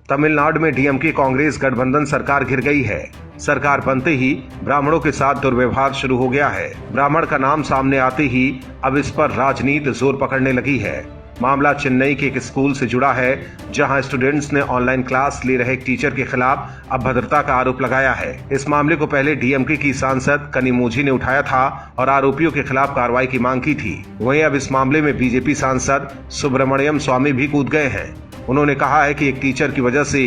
तमिलनाडु में डीएमके कांग्रेस गठबंधन सरकार गिर गई है। सरकार बनते ही ब्राह्मणों के साथ दुर्व्यवहार शुरू हो गया है। ब्राह्मण का नाम सामने आते ही अब इस पर राजनीति जोर पकड़ने लगी है। मामला चेन्नई के एक स्कूल से जुड़ा है, जहां स्टूडेंट्स ने ऑनलाइन क्लास ले रहे एक टीचर के खिलाफ अभद्रता का आरोप लगाया है। इस मामले को पहले डीएमके की सांसद कनिमोझी ने उठाया था और आरोपियों के खिलाफ कार्रवाई की मांग की थी। वहीं अब इस मामले में बीजेपी सांसद सुब्रमण्यम स्वामी भी कूद गए हैं। उन्होंने कहा है कि एक टीचर की वजह से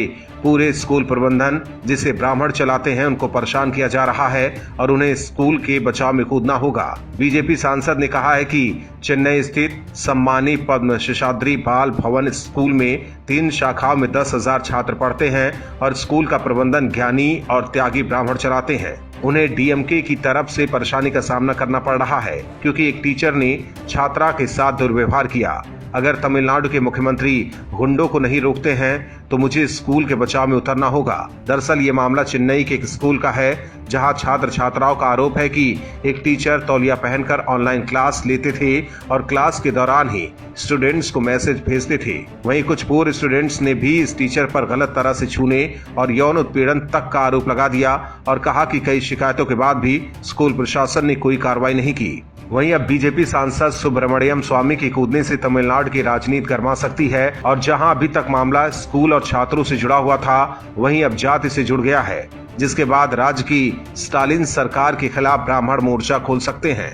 पूरे स्कूल प्रबंधन, जिसे ब्राह्मण चलाते हैं, उनको परेशान किया जा रहा है और उन्हें स्कूल के बचाव में कूदना होगा। बीजेपी सांसद ने कहा है कि चेन्नई स्थित सम्मानित पद्म शेषाद्री बाल भवन स्कूल में 3 शाखाओं में 10,000 छात्र पढ़ते हैं और स्कूल का प्रबंधन ज्ञानी और त्यागी ब्राह्मण चलाते हैं। उन्हें डीएमके की तरफ से परेशानी का सामना करना पड़ रहा है क्योंकि एक टीचर ने छात्रा के साथ दुर्व्यवहार किया। अगर तमिलनाडु के मुख्यमंत्री गुंडों को नहीं रोकते हैं तो मुझे स्कूल के बचाव में उतरना होगा। दरअसल ये मामला चेन्नई के एक स्कूल का है, जहां छात्र छात्राओं का आरोप है कि एक टीचर तौलिया पहनकर ऑनलाइन क्लास लेते थे और क्लास के दौरान ही स्टूडेंट्स को मैसेज भेजते थे। वहीं कुछ पूर्व स्टूडेंट्स ने भी इस टीचर पर गलत तरह से छूने और यौन उत्पीड़न तक का आरोप लगा दिया और कहा कि कई शिकायतों के बाद भी स्कूल प्रशासन ने कोई कार्रवाई नहीं की। वहीं अब बीजेपी सांसद सुब्रमण्यम स्वामी के कूदने से तमिलनाडु की राजनीति गर्मा सकती है और जहां अभी तक मामला स्कूल और छात्रों से जुड़ा हुआ था, वहीं अब जाति से जुड़ गया है, जिसके बाद राज्य की स्टालिन सरकार के खिलाफ ब्राह्मण मोर्चा खोल सकते हैं।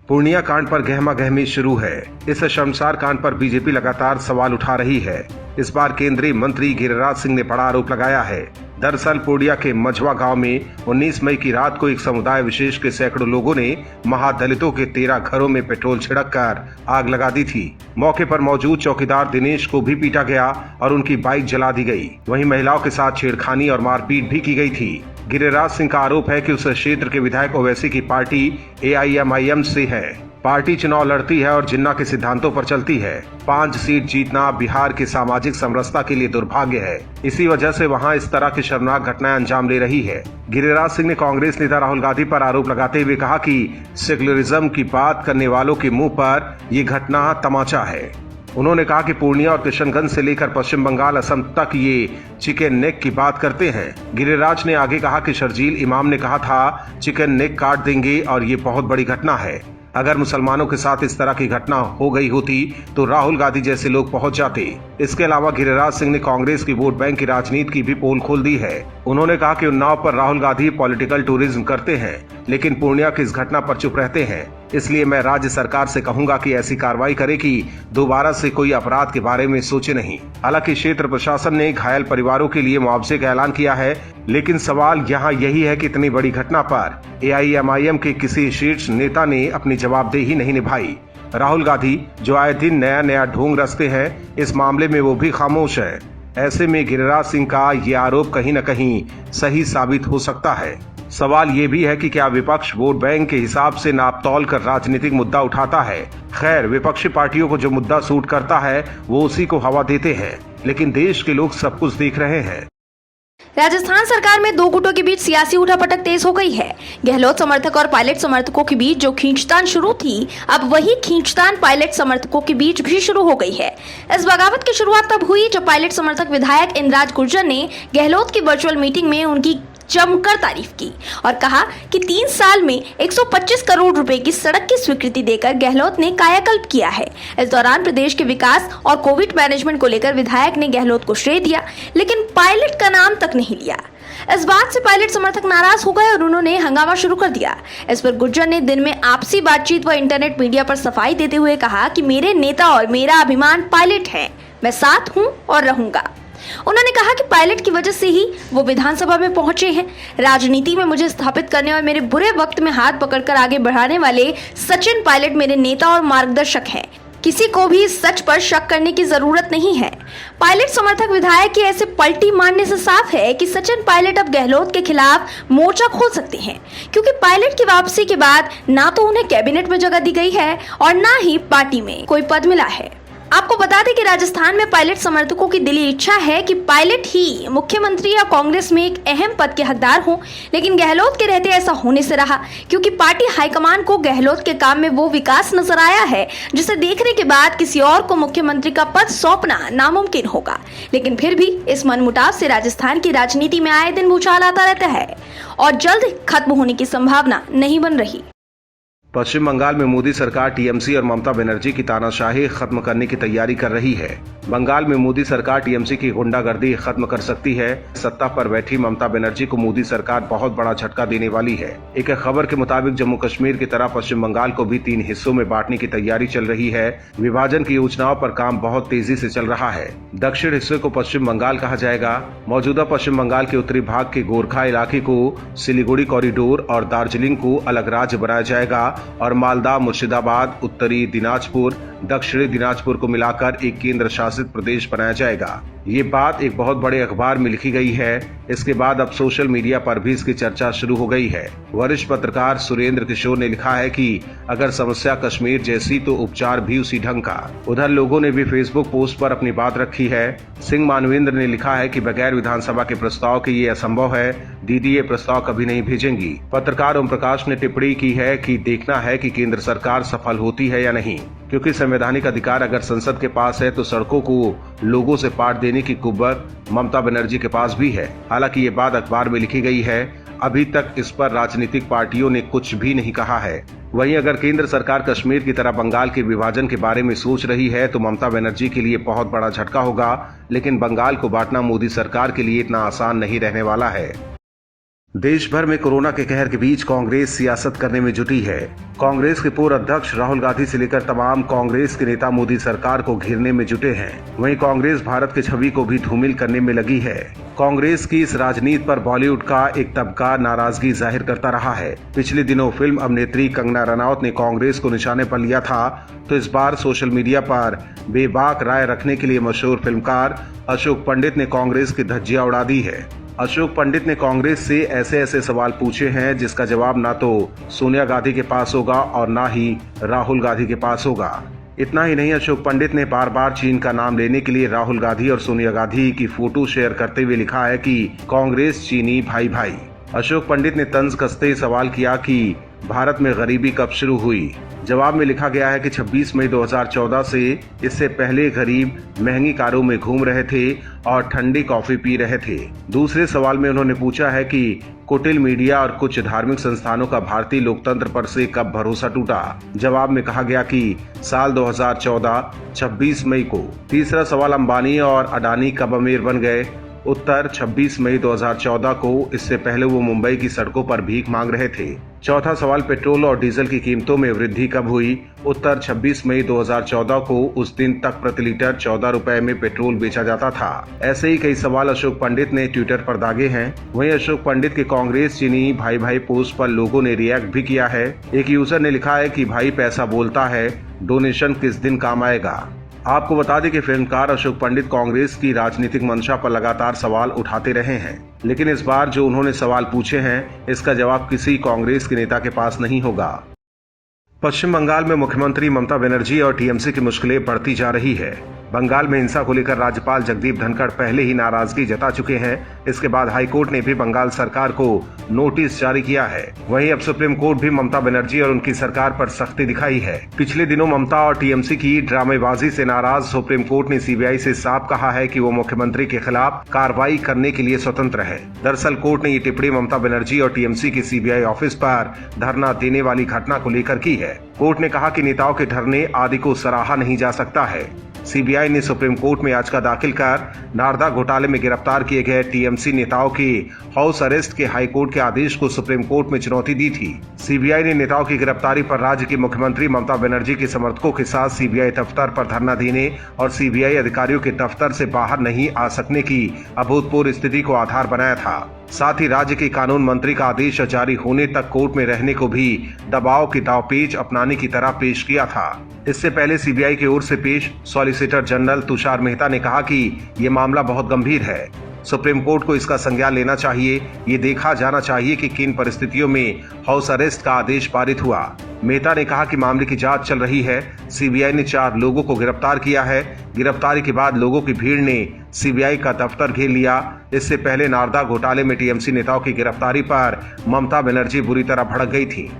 पूर्णिया कांड पर गहमा गहमी शुरू है। इस शर्मसार कांड पर बीजेपी लगातार सवाल उठा रही है। इस बार केंद्रीय मंत्री गिरिराज सिंह ने बड़ा आरोप लगाया है। दरअसल पूर्णिया के मझवा गांव में 19 मई की रात को एक समुदाय विशेष के सैकड़ों लोगों ने महादलितों के 13 घरों में पेट्रोल छिड़ककर आग लगा दी थी। मौके पर मौजूद चौकीदार दिनेश को भी पीटा गया और उनकी बाइक जला दी गई। वहीं महिलाओं के साथ छेड़खानी और मारपीट भी की गई थी। गिरिराज सिंह का आरोप है कि उस क्षेत्र के विधायक ओवैसी की पार्टी AIMIM से है। पार्टी चुनाव लड़ती है और जिन्ना के सिद्धांतों पर चलती है। 5 सीट जीतना बिहार की सामाजिक समरसता के लिए दुर्भाग्य है। इसी वजह से वहां इस तरह की शर्मनाक घटनाएं अंजाम ले रही है। गिरिराज सिंह ने कांग्रेस नेता राहुल गांधी पर आरोप लगाते हुए कहा कि सेक्युलरिज्म की बात करने वालों के मुंह पर ये घटना तमाचा है। उन्होंने कहा कि पूर्णिया और किशनगंज से लेकर पश्चिम बंगाल, असम तक ये चिकन नेक की बात करते हैं। गिरिराज ने आगे कहा कि शर्जील इमाम ने कहा था चिकन नेक काट देंगे और ये बहुत बड़ी घटना है। अगर मुसलमानों के साथ इस तरह की घटना हो गई होती तो राहुल गांधी जैसे लोग पहुंच जाते। इसके अलावा गिरिराज सिंह ने कांग्रेस की वोट बैंक की राजनीति की भी पोल खोल दी है। उन्होंने कहा कि उन्नाव पर राहुल गांधी पॉलिटिकल टूरिज्म करते हैं, लेकिन पूर्णिया की इस घटना पर चुप रहते हैं। इसलिए मैं राज्य सरकार से कहूंगा कि ऐसी कार्रवाई करे कि दोबारा से कोई अपराध के बारे में सोचे नहीं। हालांकि क्षेत्र प्रशासन ने घायल परिवारों के लिए मुआवजे का ऐलान किया है, लेकिन सवाल यहाँ यही है कि इतनी बड़ी घटना पर AIMIM के किसी शीर्ष नेता ने अपनी जवाबदेही नहीं निभाई। राहुल गांधी जो आए दिन नया नया ढोंग रचते हैं, इस मामले में वो भी खामोश है। ऐसे में गिरिराज सिंह का ये आरोप कहीं न कहीं सही साबित हो सकता है। सवाल ये भी है कि क्या विपक्ष वोट बैंक के हिसाब से नाप तौल कर राजनीतिक मुद्दा उठाता है। खैर, विपक्षी पार्टियों को जो मुद्दा सूट करता है वो उसी को हवा देते हैं, लेकिन देश के लोग सब कुछ देख रहे हैं। राजस्थान सरकार में 2 गुटों के बीच सियासी उठापटक तेज हो गई है। गहलोत समर्थक और पायलट समर्थकों के बीच जो खींचतान शुरू थी, अब वही खींचतान पायलट समर्थकों के बीच भी शुरू हो गई है। इस बगावत की शुरुआत तब हुई जब पायलट समर्थक विधायक इंद्राज गुर्जर ने गहलोत की वर्चुअल मीटिंग में उनकी जमकर तारीफ की और कहा कि 3 साल में 125 करोड़ रुपए की सड़क की स्वीकृति देकर गहलोत ने कायाकल्प किया है। इस दौरान प्रदेश के विकास और कोविड मैनेजमेंट को लेकर विधायक ने गहलोत को श्रेय दिया, लेकिन पायलट का नाम तक नहीं लिया। इस बात से पायलट समर्थक नाराज हो गए और उन्होंने हंगामा शुरू कर दिया। इस पर गुर्जर ने दिन में आपसी बातचीत व इंटरनेट मीडिया पर सफाई देते हुए कहा कि मेरे नेता और मेरा अभिमान पायलट है, मैं साथ हूं और रहूंगा। उन्होंने कहा कि पायलट की वजह से ही वो विधानसभा में पहुंचे हैं। राजनीति में मुझे स्थापित करने और मेरे बुरे वक्त में हाथ पकड़कर आगे बढ़ाने वाले सचिन पायलट मेरे नेता और मार्गदर्शक हैं। किसी को भी सच पर शक करने की जरूरत नहीं है। पायलट समर्थक विधायक की ऐसे पलटी मारने से साफ है कि सचिन पायलट अब गहलोत के खिलाफ मोर्चा खोल सकते हैं, क्योंकि पायलट की वापसी के बाद ना तो उन्हें कैबिनेट में जगह दी गई है और ना ही पार्टी में कोई पद मिला है। आपको बता दें कि राजस्थान में पायलट समर्थकों की दिली इच्छा है कि पायलट ही मुख्यमंत्री या कांग्रेस में एक अहम पद के हकदार हों, लेकिन गहलोत के रहते ऐसा होने से रहा, क्योंकि पार्टी हाईकमान को गहलोत के काम में वो विकास नजर आया है जिसे देखने के बाद किसी और को मुख्यमंत्री का पद सौंपना नामुमकिन होगा। लेकिन फिर भी इस मनमुटाव से राजस्थान की राजनीति में आए दिन भूचाल आता रहता है और जल्द खत्म होने की संभावना नहीं बन रही। पश्चिम बंगाल में मोदी सरकार टीएमसी और ममता बनर्जी की तानाशाही खत्म करने की तैयारी कर रही है। बंगाल में मोदी सरकार टीएमसी की गुंडागर्दी खत्म कर सकती है। सत्ता पर बैठी ममता बनर्जी को मोदी सरकार बहुत बड़ा झटका देने वाली है। एक खबर के मुताबिक जम्मू कश्मीर की तरह पश्चिम बंगाल को भी 3 हिस्सों में बांटने की तैयारी चल रही है। विभाजन की योजनाओं पर काम बहुत तेजी से चल रहा है। दक्षिण हिस्से को पश्चिम बंगाल कहा जाएगा। मौजूदा पश्चिम बंगाल के उत्तरी भाग के गोरखा इलाके को सिलीगुड़ी कॉरिडोर और दार्जिलिंग को अलग राज्य बनाया जाएगा और मालदा, मुर्शिदाबाद, उत्तरी दिनाजपुर, दक्षिणी दिनाजपुर को मिलाकर एक केंद्र शासित प्रदेश बनाया जाएगा। ये बात एक बहुत बड़े अखबार में लिखी गई है। इसके बाद अब सोशल मीडिया पर भी इसकी चर्चा शुरू हो गई है। वरिष्ठ पत्रकार सुरेंद्र किशोर ने लिखा है कि अगर समस्या कश्मीर जैसी तो उपचार भी उसी ढंग का। उधर लोगों ने भी फेसबुक पोस्ट पर अपनी बात रखी है। सिंह मानवेंद्र ने लिखा है कि बगैर विधानसभा के प्रस्ताव के ये असंभव है। दीदी ये प्रस्ताव कभी नहीं भेजेंगी। पत्रकार ओम प्रकाश ने टिप्पणी की है कि देखना है कि केंद्र सरकार सफल होती है या नहीं, क्योंकि संवैधानिक अधिकार अगर संसद के पास है तो सड़कों को लोगों से पाट देने की कुव्वत ममता बनर्जी के पास भी है। हालांकि ये बात अखबार में लिखी गई है। अभी तक इस पर राजनीतिक पार्टियों ने कुछ भी नहीं कहा है। वहीं अगर केंद्र सरकार कश्मीर की तरह बंगाल के विभाजन के बारे में सोच रही है तो ममता बनर्जी के लिए बहुत बड़ा झटका होगा। लेकिन बंगाल को बांटना मोदी सरकार के लिए इतना आसान नहीं रहने वाला है। देश भर में कोरोना के कहर के बीच कांग्रेस सियासत करने में जुटी है। कांग्रेस के पूर्व अध्यक्ष राहुल गांधी से लेकर तमाम कांग्रेस के नेता मोदी सरकार को घेरने में जुटे हैं। वहीं कांग्रेस भारत की छवि को भी धूमिल करने में लगी है। कांग्रेस की इस राजनीति पर बॉलीवुड का एक तबका नाराजगी जाहिर करता रहा है। पिछले दिनों फिल्म अभिनेत्री कंगना रनौत ने कांग्रेस को निशाने पर लिया था, तो इस बार सोशल मीडिया पर बेबाक राय रखने के लिए मशहूर फिल्मकार अशोक पंडित ने कांग्रेस की धज्जियां उड़ा दी है। अशोक पंडित ने कांग्रेस से ऐसे सवाल पूछे हैं जिसका जवाब ना तो सोनिया गांधी के पास होगा और ना ही राहुल गांधी के पास होगा। इतना ही नहीं, अशोक पंडित ने बार बार चीन का नाम लेने के लिए राहुल गांधी और सोनिया गांधी की फोटो शेयर करते हुए लिखा है कि कांग्रेस चीनी भाई भाई। अशोक पंडित ने तंज कसते सवाल किया कि भारत में गरीबी कब शुरू हुई। जवाब में लिखा गया है कि 26 मई 2014 से। इससे पहले गरीब महंगी कारों में घूम रहे थे और ठंडी कॉफी पी रहे थे। दूसरे सवाल में उन्होंने पूछा है कि कुटिल मीडिया और कुछ धार्मिक संस्थानों का भारतीय लोकतंत्र पर से कब भरोसा टूटा। जवाब में कहा गया कि साल 2014 26 मई को। तीसरा सवाल, अंबानी और अडानी कब अमीर बन गए। उत्तर 26 मई 2014 को। इससे पहले वो मुंबई की सड़कों पर भीख मांग रहे थे। चौथा सवाल, पेट्रोल और डीजल की कीमतों में वृद्धि कब हुई। उत्तर 26 मई 2014 को। उस दिन तक प्रति लीटर 14 रुपए में पेट्रोल बेचा जाता था। ऐसे ही कई सवाल अशोक पंडित ने ट्विटर पर दागे हैं। वहीं अशोक पंडित के कांग्रेस चीनी भाई भाई पोस्ट पर लोगों ने रिएक्ट भी किया है। एक यूजर ने लिखा है कि भाई पैसा बोलता है, डोनेशन किस दिन काम आएगा। आपको बता दें कि फिल्मकार अशोक पंडित कांग्रेस की राजनीतिक मंशा पर लगातार सवाल उठाते रहे हैं, लेकिन इस बार जो उन्होंने सवाल पूछे हैं इसका जवाब किसी कांग्रेस के नेता के पास नहीं होगा। पश्चिम बंगाल में मुख्यमंत्री ममता बनर्जी और टीएमसी की मुश्किलें बढ़ती जा रही है। बंगाल में हिंसा को लेकर राज्यपाल जगदीप धनखड़ पहले ही नाराजगी जता चुके हैं। इसके बाद हाईकोर्ट ने भी बंगाल सरकार को नोटिस जारी किया है। वहीं अब सुप्रीम कोर्ट भी ममता बनर्जी और उनकी सरकार पर सख्ती दिखाई है। पिछले दिनों ममता और टीएमसी की ड्रामेबाजी से नाराज सुप्रीम कोर्ट ने सीबीआई से साफ कहा है कि वो मुख्यमंत्री के खिलाफ कार्रवाई करने के लिए स्वतंत्र है। दरअसल कोर्ट ने ये टिप्पणी ममता बनर्जी और टीएमसी के सीबीआई ऑफिस पर धरना देने वाली घटना को लेकर की है। कोर्ट ने कहा कि नेताओं के धरने आदि को सराहा नहीं जा सकता है। सीबीआई ने सुप्रीम कोर्ट में याचिका दाखिल कर नारदा घोटाले में गिरफ्तार किए गए टीएमसी नेताओं के हाउस अरेस्ट के हाईकोर्ट के आदेश को सुप्रीम कोर्ट में चुनौती दी थी। सीबीआई ने नेताओं की गिरफ्तारी पर राज्य की मुख्यमंत्री ममता बनर्जी के समर्थकों के साथ सीबीआई दफ्तर पर धरना देने और सीबीआई अधिकारियों के दफ्तर से बाहर नहीं आ सकने की अभूतपूर्व स्थिति को आधार बनाया था। साथ ही राज्य के कानून मंत्री का आदेश जारी होने तक कोर्ट में रहने को भी दबाव की दावपेच अपनाने की तरह पेश किया था। इससे पहले सीबीआई की ओर से पेश सॉलिसिटर जनरल तुषार मेहता ने कहा कि ये मामला बहुत गंभीर है। सुप्रीम कोर्ट को इसका संज्ञान लेना चाहिए। ये देखा जाना चाहिए कि किन परिस्थितियों में हाउस अरेस्ट का आदेश पारित हुआ। मेहता ने कहा कि मामले की जांच चल रही है। सीबीआई ने 4 लोगों को गिरफ्तार किया है। गिरफ्तारी के बाद लोगों की भीड़ ने सीबीआई का दफ्तर घेर लिया। इससे पहले नारदा घोटाले में टीएमसी नेताओं की गिरफ्तारी पर ममता बनर्जी बुरी तरह भड़क गई थी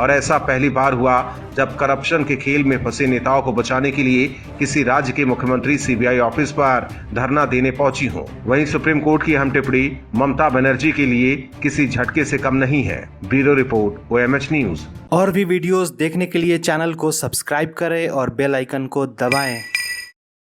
और ऐसा पहली बार हुआ जब करप्शन के खेल में फंसे नेताओं को बचाने के लिए किसी राज्य के मुख्यमंत्री सीबीआई ऑफिस पर धरना देने पहुंची हो। वहीं सुप्रीम कोर्ट की अहम टिप्पणी ममता बनर्जी के लिए किसी झटके से कम नहीं है। Bureau report OMH news. और भी वीडियोस देखने के लिए चैनल को सब्सक्राइब करें और बेल आइकन को दबाएं।